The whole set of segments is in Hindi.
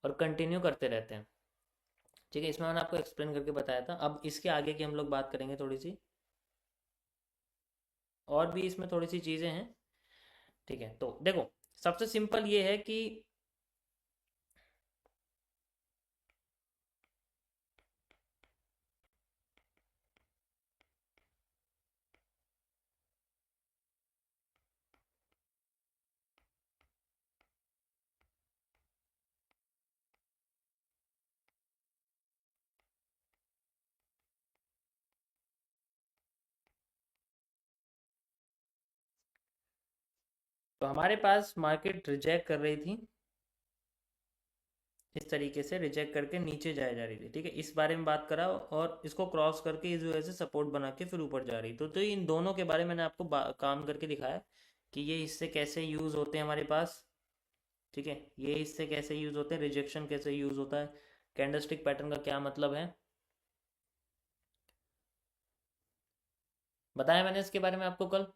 और कंटिन्यू करते रहते हैं। ठीक है, इसमें मैंने आपको एक्सप्लेन करके बताया था। अब इसके आगे की हम लोग बात करेंगे थोड़ी सी, और भी इसमें थोड़ी सी चीज़ें हैं। ठीक है, तो देखो, सबसे सिंपल ये है कि तो हमारे पास मार्केट रिजेक्ट कर रही थी, इस तरीके से रिजेक्ट करके नीचे जाए जा रही थी। ठीक है, इस बारे में बात करा, और इसको क्रॉस करके इस वजह से सपोर्ट बना के फिर ऊपर जा रही। तो इन दोनों के बारे में मैंने आपको काम करके दिखाया कि ये हिस्से कैसे यूज़ होते हैं हमारे पास। ठीक है, ये हिस्से कैसे यूज़ होते हैं, रिजेक्शन कैसे यूज़ होता है, कैंडलस्टिक पैटर्न का क्या मतलब है, बताया मैंने इसके बारे में आपको कल।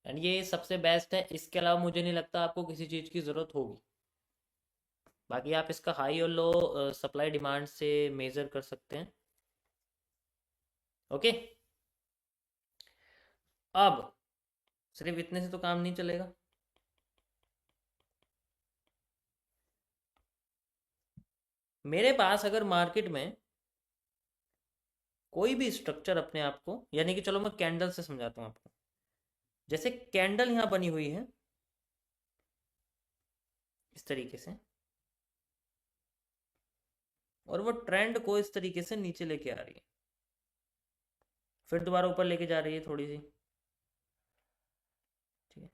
एंड ये सबसे बेस्ट है, इसके अलावा मुझे नहीं लगता आपको किसी चीज़ की ज़रूरत होगी। बाकी आप इसका हाई और लो सप्लाई डिमांड से मेज़र कर सकते हैं। ओके, अब सिर्फ इतने से तो काम नहीं चलेगा। मेरे पास अगर मार्केट में कोई भी स्ट्रक्चर अपने आप को, यानी कि चलो मैं कैंडल से समझाता हूँ आपको। जैसे कैंडल यहाँ बनी हुई है इस तरीके से, और वो ट्रेंड को इस तरीके से नीचे लेके आ रही है, फिर दोबारा ऊपर लेके जा रही है थोड़ी सी। ठीक है,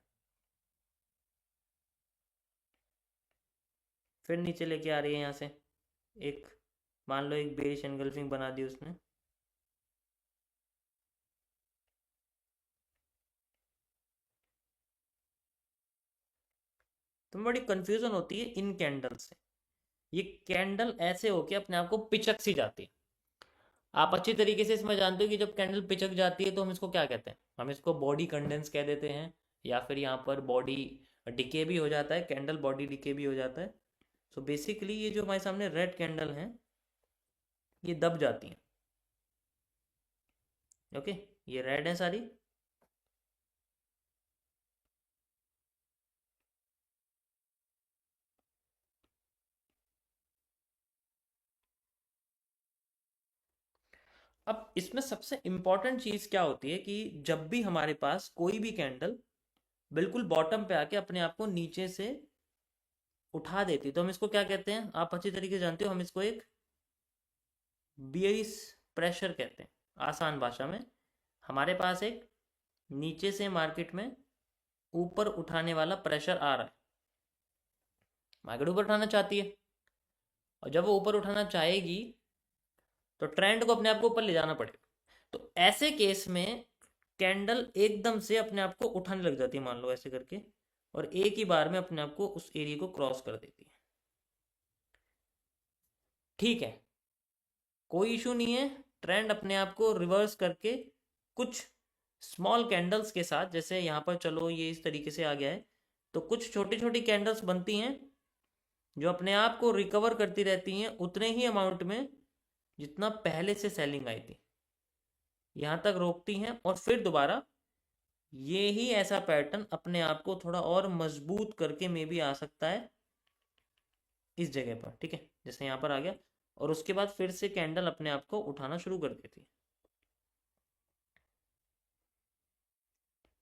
फिर नीचे लेके आ रही है यहाँ से, एक, मान लो एक बेरिश एनगल्फिंग बना दी उसने। तो बड़ी कंफ्यूजन होती है इन कैंडल से। ये कैंडल ऐसे होके अपने आप को पिचक सी जाती है। आप अच्छी तरीके से इसमें जानते हो कि जब कैंडल पिचक जाती है तो हम इसको क्या कहते हैं, हम इसको बॉडी कंडेंस कह देते हैं, या फिर यहाँ पर बॉडी डिके भी हो जाता है, कैंडल बॉडी डिके भी हो जाता है। सो बेसिकली ये जो हमारे सामने रेड कैंडल हैं, ये दब जाती हैं। ओके, ये रेड है सारी। अब इसमें सबसे इंपॉर्टेंट चीज़ क्या होती है कि जब भी हमारे पास कोई भी कैंडल बिल्कुल बॉटम पे आके अपने आप को नीचे से उठा देती, तो हम इसको क्या कहते हैं, आप अच्छी तरीके से जानते हो, हम इसको एक बियरिश प्रेशर कहते हैं। आसान भाषा में, हमारे पास एक नीचे से मार्केट में ऊपर उठाने वाला प्रेशर आ रहा है, मार्केट ऊपर उठाना चाहती है, और जब वो ऊपर उठाना चाहेगी तो ट्रेंड को अपने आप को ऊपर ले जाना पड़ेगा। तो ऐसे केस में कैंडल एकदम से अपने आप को उठाने लग जाती है, मान लो ऐसे करके, और एक ही बार में अपने आप को उस एरिया को क्रॉस कर देती है। ठीक है, कोई इशू नहीं है। ट्रेंड अपने आप को रिवर्स करके कुछ स्मॉल कैंडल्स के साथ, जैसे यहाँ पर चलो ये इस तरीके से आ गया है, तो कुछ छोटी छोटी कैंडल्स बनती हैं जो अपने आप को रिकवर करती रहती हैं उतने ही अमाउंट में जितना पहले से सेलिंग आई थी, यहाँ तक रोकती हैं, और फिर दोबारा ये ही ऐसा पैटर्न अपने आप को थोड़ा और मजबूत करके में भी आ सकता है इस जगह पर। ठीक है, जैसे यहाँ पर आ गया, और उसके बाद फिर से कैंडल अपने आप को उठाना शुरू कर देती है।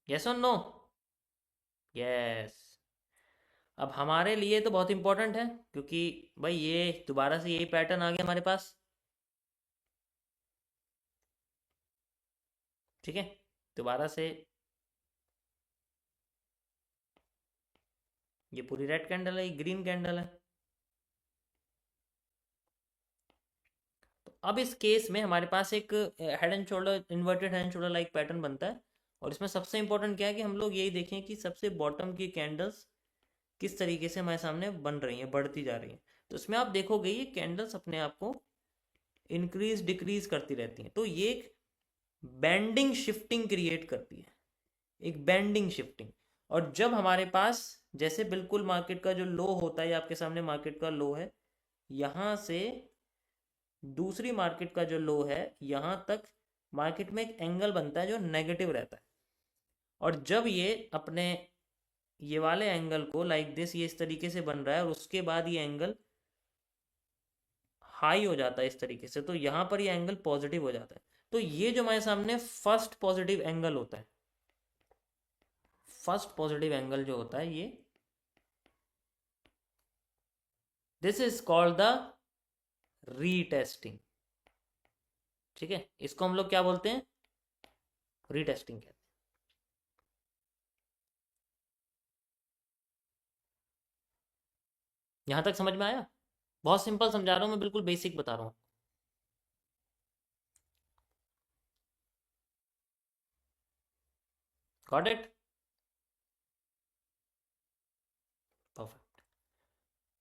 यस और नो? यस। अब हमारे लिए तो बहुत इंपॉर्टेंट है, क्योंकि भाई ये दोबारा से यही पैटर्न आ गया हमारे पास। ठीक है, दोबारा से ये पूरी रेड कैंडल है, ये ग्रीन कैंडल है। तो अब इस केस में हमारे पास एक head and shoulder, inverted head and shoulder like pattern बनता है। और इसमें सबसे इंपॉर्टेंट क्या है कि हम लोग यही देखें कि सबसे बॉटम की कैंडल्स किस तरीके से हमारे सामने बन रही हैं, बढ़ती जा रही हैं। तो इसमें आप देखोगे ये कैंडल्स अपने आप को इंक्रीज डिक्रीज करती रहती हैं, तो ये एक बैंडिंग शिफ्टिंग क्रिएट करती है, एक बैंडिंग शिफ्टिंग। और जब हमारे पास, जैसे बिल्कुल मार्केट का जो लो होता है, आपके सामने मार्केट का लो है, यहां से दूसरी मार्केट का जो लो है यहां तक मार्केट में एक एंगल बनता है जो नेगेटिव रहता है। और जब ये अपने ये वाले एंगल को लाइक दिस ये इस तरीके से बन रहा है और उसके बाद ये एंगल हाई हो जाता है इस तरीके से, तो यहाँ पर ये एंगल पॉजिटिव हो जाता है। तो ये जो हमारे सामने फर्स्ट पॉजिटिव एंगल होता है, फर्स्ट पॉजिटिव एंगल जो होता है ये, this is called the retesting. ठीक है, इसको हम लोग क्या बोलते हैं, रीटेस्टिंग कहते हैं। यहां तक समझ में आया? बहुत सिंपल समझा रहा हूं मैं, बिल्कुल बेसिक बता रहा हूँ। Got it? परफेक्ट।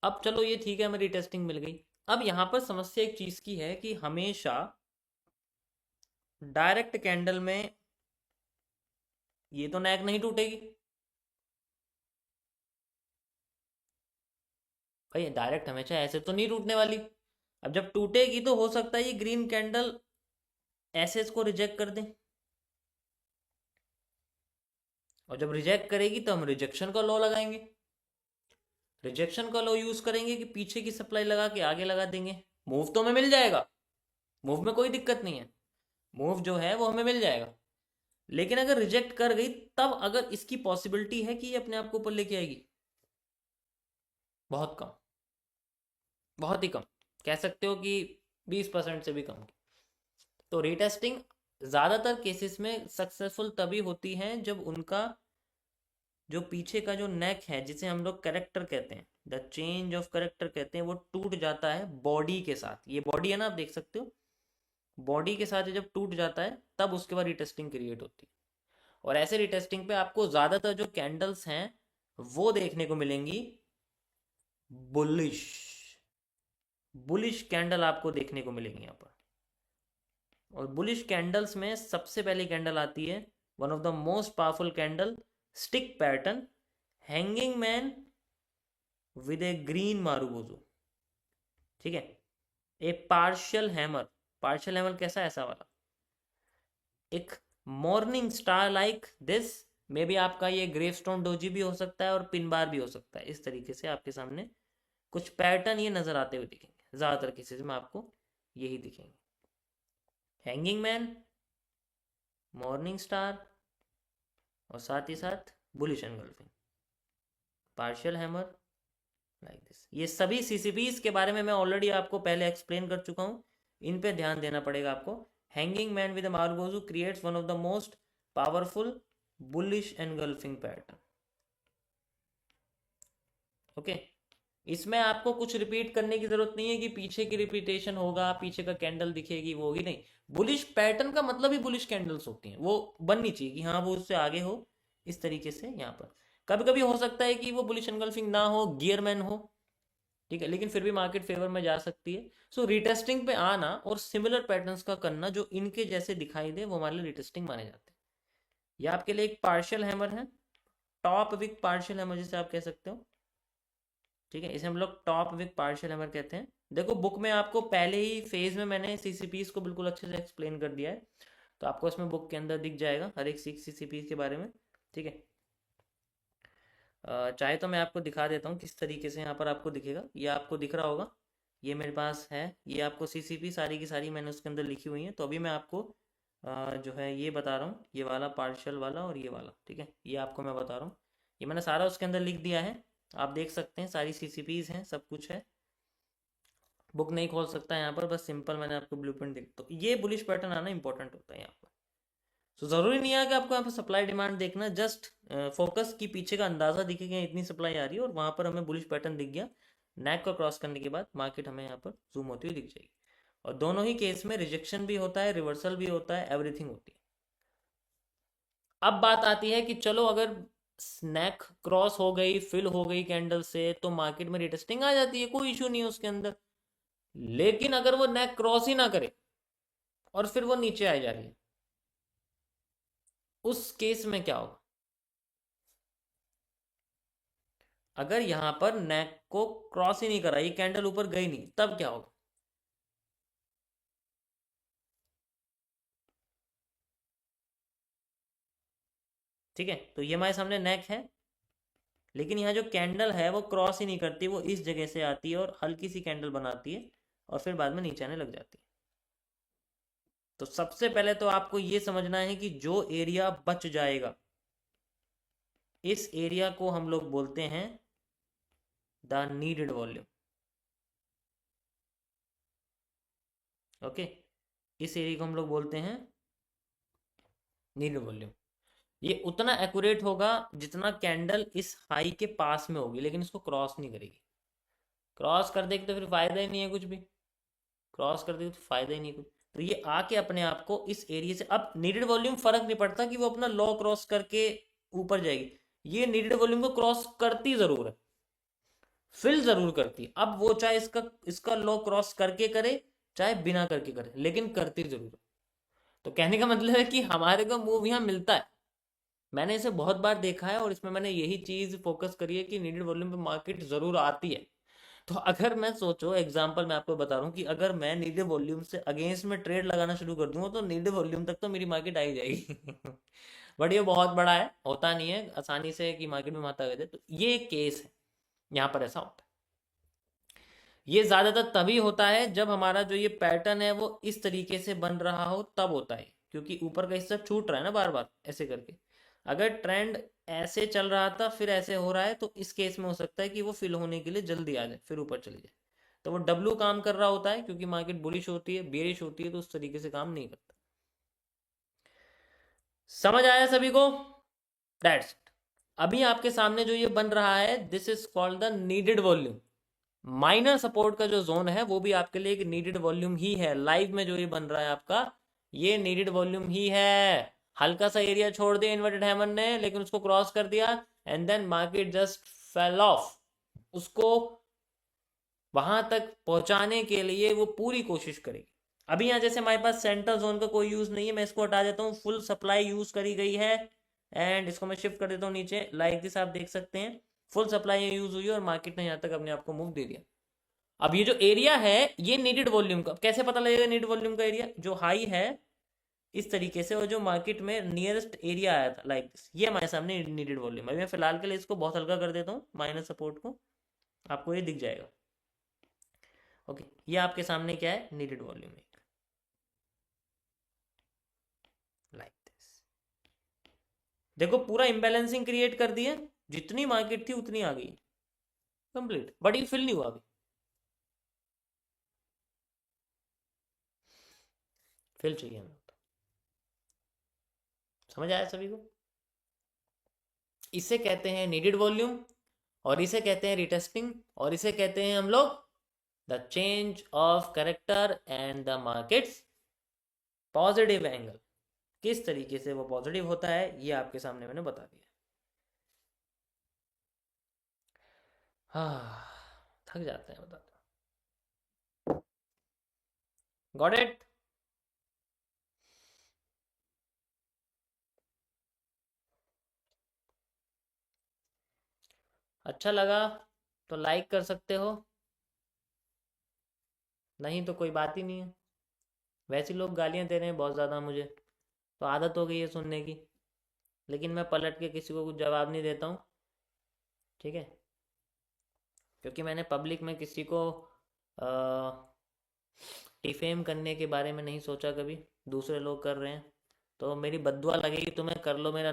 अब चलो ये ठीक है, हमें रीटेस्टिंग मिल गई। अब यहां पर समस्या एक चीज की है कि हमेशा डायरेक्ट कैंडल में ये तो नेक नहीं टूटेगी भाई, डायरेक्ट हमेशा ऐसे तो नहीं टूटने वाली। अब जब टूटेगी तो हो सकता है ये ग्रीन कैंडल ऐसे इसको रिजेक्ट कर दें, और जब रिजेक्ट करेगी तो हम रिजेक्शन का लॉ लगाएंगे। रिजेक्शन का लॉ यूज करेंगे कि पीछे की सप्लाई लगा के आगे लगा देंगे। मूव तो हमें मिल जाएगा, मूव में कोई दिक्कत नहीं है, मूव जो है वो हमें मिल जाएगा। लेकिन अगर रिजेक्ट कर गई तब अगर इसकी पॉसिबिलिटी है कि ये अपने आप को ऊपर लेके आएगी, बहुत कम, बहुत ही कम, कह सकते हो कि 20% से भी कम। तो रीटेस्टिंग ज़्यादातर केसेस में सक्सेसफुल तभी होती है जब उनका जो पीछे का जो नेक है, जिसे हम लोग करेक्टर कहते हैं, द चेंज ऑफ करेक्टर कहते हैं, वो टूट जाता है बॉडी के साथ। ये बॉडी है ना, आप देख सकते हो, बॉडी के साथ ये जब टूट जाता है तब उसके बाद रीटेस्टिंग क्रिएट होती है। और ऐसे रीटेस्टिंग पे आपको ज़्यादातर जो कैंडल्स हैं वो देखने को मिलेंगी बुलिश, बुलिश कैंडल आपको देखने को मिलेंगी यहाँ पर। और बुलिश कैंडल्स में सबसे पहली कैंडल आती है, one of the most powerful candlestick pattern, hanging man with a green marubozu. ठीक है, a partial hammer, partial hammer कैसा, ऐसा वाला, एक morning star like this, may be आपका ये ग्रेवस्टोन डोजी भी हो सकता है और पिन बार भी हो सकता है। इस तरीके से आपके सामने कुछ पैटर्न ये नजर आते हुए दिखेंगे, ज्यादातर केसेस में आपको यही दिखेंगे, हैंगिंग मैन, मॉर्निंग स्टार, और साथ ही साथ bullish engulfing, partial hammer like this. ये सभी सीसीपीज के बारे में मैं ऑलरेडी आपको पहले एक्सप्लेन कर चुका हूँ, इन पे ध्यान देना पड़ेगा आपको। Hanging man with marubozu creates one of the most powerful bullish engulfing pattern. Okay, इसमें आपको कुछ रिपीट करने की जरूरत नहीं है कि पीछे की रिपीटेशन होगा, पीछे का कैंडल दिखेगी, वो होगी नहीं। बुलिश पैटर्न का मतलब ही बुलिश कैंडल्स होती हैं, वो बननी चाहिए कि हाँ वो उससे आगे हो, इस तरीके से। यहाँ पर कभी कभी हो सकता है कि वो बुलिश एनगल्फिंग ना हो, गियरमैन हो, ठीक है, लेकिन फिर भी मार्केट फेवर में जा सकती है। सो रिटेस्टिंग पे आना और सिमिलर पैटर्न्स का करना जो इनके जैसे दिखाई दे, वो हमारे लिए रिटेस्टिंग माने जाते हैं। ये आपके लिए एक पार्शियल हैमर है, टॉप विक पार्शियल हैमर जिसे आप कह सकते हो। ठीक है, इसे हम लोग टॉप विक पार्शियल हैमर कहते हैं। देखो बुक में आपको पहले ही फेज में मैंने सीसीपीज को बिल्कुल अच्छे से एक्सप्लेन कर दिया है, तो आपको इसमें बुक के अंदर दिख जाएगा हर एक सीसीपीज के बारे में। ठीक है, चाहे तो मैं आपको दिखा देता हूँ किस तरीके से यहाँ पर आपको दिखेगा। ये आपको दिख रहा होगा, ये मेरे पास है, ये आपको सीसीपी सारी की सारी मैंने उसके अंदर लिखी हुई है। तो अभी मैं आपको जो है ये बता रहा हूँ, ये वाला पार्शियल वाला और ये वाला, ठीक है, ये आपको मैं बता रहा हूँ, ये मैंने सारा उसके अंदर लिख दिया है। आप देख सकते हैं सारी सीसीपीज हैं, सब कुछ है। बुक नहीं खोल सकता यहाँ पर, बस सिंपल मैंने आपको ब्लूप्रिंट दिख, तो ये बुलिश पैटर्न आना इंपॉर्टेंट होता है यहाँ पर। तो ज़रूरी नहीं है कि आपको यहाँ पर सप्लाई डिमांड देखना, जस्ट फोकस की पीछे का अंदाज़ा दिखेगा इतनी सप्लाई आ रही है और वहाँ पर हमें बुलिश पैटर्न दिख गया। नेक को क्रॉस करने के बाद मार्केट हमें यहाँ पर जूम होती हुई दिख जाएगी। और दोनों ही केस में रिजेक्शन भी होता है, रिवर्सल भी होता है, एवरीथिंग होती है। अब बात आती है कि चलो अगर स्नैक क्रॉस हो गई, फिल हो गई कैंडल से, तो मार्केट में रिटेस्टिंग आ जाती है, कोई इशू नहीं है उसके अंदर। लेकिन अगर वो नेक क्रॉस ही ना करे और फिर वो नीचे आ जा रही है, उस केस में क्या होगा? अगर यहाँ पर नेक को क्रॉस ही नहीं करा, ये कैंडल ऊपर गई नहीं, तब क्या होगा? ठीक है, तो ये हमारे सामने नेक है, लेकिन यहाँ जो कैंडल है वो क्रॉस ही नहीं करती, वो इस जगह से आती है और हल्की सी कैंडल बनाती है और फिर बाद में नीचे आने लग जाती है। तो सबसे पहले तो आपको ये समझना है कि जो एरिया बच जाएगा, इस एरिया को हम लोग बोलते हैं द नीडेड वॉल्यूम। ओके, इस एरिया को हम लोग बोलते हैं नीडेड वॉल्यूम। ये उतना एक्यूरेट होगा जितना कैंडल इस हाई के पास में होगी, लेकिन इसको क्रॉस नहीं करेगी। क्रॉस कर देगी तो फिर फायदा ही नहीं है कुछ भी, क्रॉस कर देगी तो फायदा ही नहीं कुछ। तो ये आके अपने आप को इस एरिया से, अब नीडेड वॉल्यूम फर्क नहीं पड़ता कि वो अपना लॉ क्रॉस करके ऊपर जाएगी, ये नीडेड वॉल्यूम को क्रॉस करती जरूर है, फिल जरूर करती है। अब वो चाहे इसका इसका लॉ क्रॉस करके करे चाहे बिना करके करे, लेकिन करती जरूर है। तो कहने का मतलब है कि हमारे को मूव यहाँ मिलता है। मैंने इसे बहुत बार देखा है और इसमें मैंने यही चीज फोकस करी है कि नीडेड वॉल्यूम पे मार्केट जरूर आती है। तो अगर मैं सोचो, एग्जांपल मैं आपको बता रहा हूँ कि अगर मैं नीडेड वॉल्यूम से अगेंस्ट में ट्रेड लगाना शुरू कर दूंगा तो नीडेड वॉल्यूम तक तो मेरी मार्केट आ ही जाएगी। बट ये बहुत बड़ा है, होता नहीं है आसानी से कि मार्केट में माता गए। तो ये एक केस है, यहाँ पर ऐसा होता है। ये ज्यादातर तभी होता है जब हमारा जो ये पैटर्न है वो इस तरीके से बन रहा हो, तब होता है, क्योंकि ऊपर का हिस्सा छूट रहा है ना बार बार ऐसे करके। अगर ट्रेंड ऐसे चल रहा था फिर ऐसे हो रहा है, तो इस केस में हो सकता है कि वो फिल होने के लिए जल्दी आ जाए, फिर ऊपर चली जाए। तो वो डब्लू काम कर रहा होता है, क्योंकि मार्केट बुलिश होती है, बेरिश होती है, तो उस तरीके से काम नहीं करता। समझ आया सभी को? That's it. अभी आपके सामने जो ये बन रहा है, this is called the needed volume. Minor support का जो जोन है वो भी आपके लिए एक नीडेड वॉल्यूम ही है। लाइव में जो ये बन रहा है आपका, ये नीडेड वॉल्यूम ही है। हल्का सा एरिया छोड़ दिया इन्वर्टेड हैमर ने, लेकिन उसको क्रॉस कर दिया and then market just fell off. उसको वहां तक पहुंचाने के लिए वो पूरी कोशिश करेगी। अभी यहाँ जैसे हमारे पास सेंटर जोन का कोई यूज नहीं है, मैं इसको हटा देता हूँ, फुल सप्लाई यूज करी गई है एंड इसको मैं शिफ्ट कर देता हूँ नीचे। लाइक दिस आप देख सकते हैं, फुल सप्लाई यूज हुई है और मार्केट ने यहाँ तक अपने आप को मूव दे दिया। अब ये जो एरिया है ये नीडेड वॉल्यूम का, कैसे पता लगेगा नीडेड वॉल्यूम का एरिया? जो हाई है इस तरीके से, और जो मार्केट में नियरेस्ट एरिया आया था लाइक दिस, ये हमारे सामने नीडेड वॉल्यूम। अभी मैं फिलहाल के लिए इसको बहुत हल्का कर देता हूँ, माइनस सपोर्ट को, आपको ये दिख जाएगा। ओके, ये आपके सामने क्या है? नीडेड वॉल्यूम एक, लाइक दिस। देखो पूरा इम्बैलेंसिंग क्रिएट कर दिया, जितनी मार्केट थी उतनी आ गई कंप्लीट, बट ये फिल नहीं हुआ अभी। फिल चाहिए हमें तो। समझ आया सभी को? इसे कहते हैं नीडेड वॉल्यूम, और इसे कहते हैं रिटेस्टिंग, और इसे कहते हैं हम लोग the change of character and the markets positive angle. किस तरीके से वो पॉजिटिव होता है ये आपके सामने मैंने बता दिया। हाँ, थक जाते हैं बताते। Got it? अच्छा लगा तो लाइक कर सकते हो, नहीं तो कोई बात ही नहीं है। वैसे लोग गालियां दे रहे हैं बहुत ज़्यादा मुझे, तो आदत हो गई है सुनने की, लेकिन मैं पलट के किसी को कुछ जवाब नहीं देता हूँ। ठीक है, क्योंकि मैंने पब्लिक में किसी को डिफेम करने के बारे में नहीं सोचा कभी, दूसरे लोग कर रहे हैं, तो मेरी बद्दुआ लगेगी तुम्हें, कर लो मेरा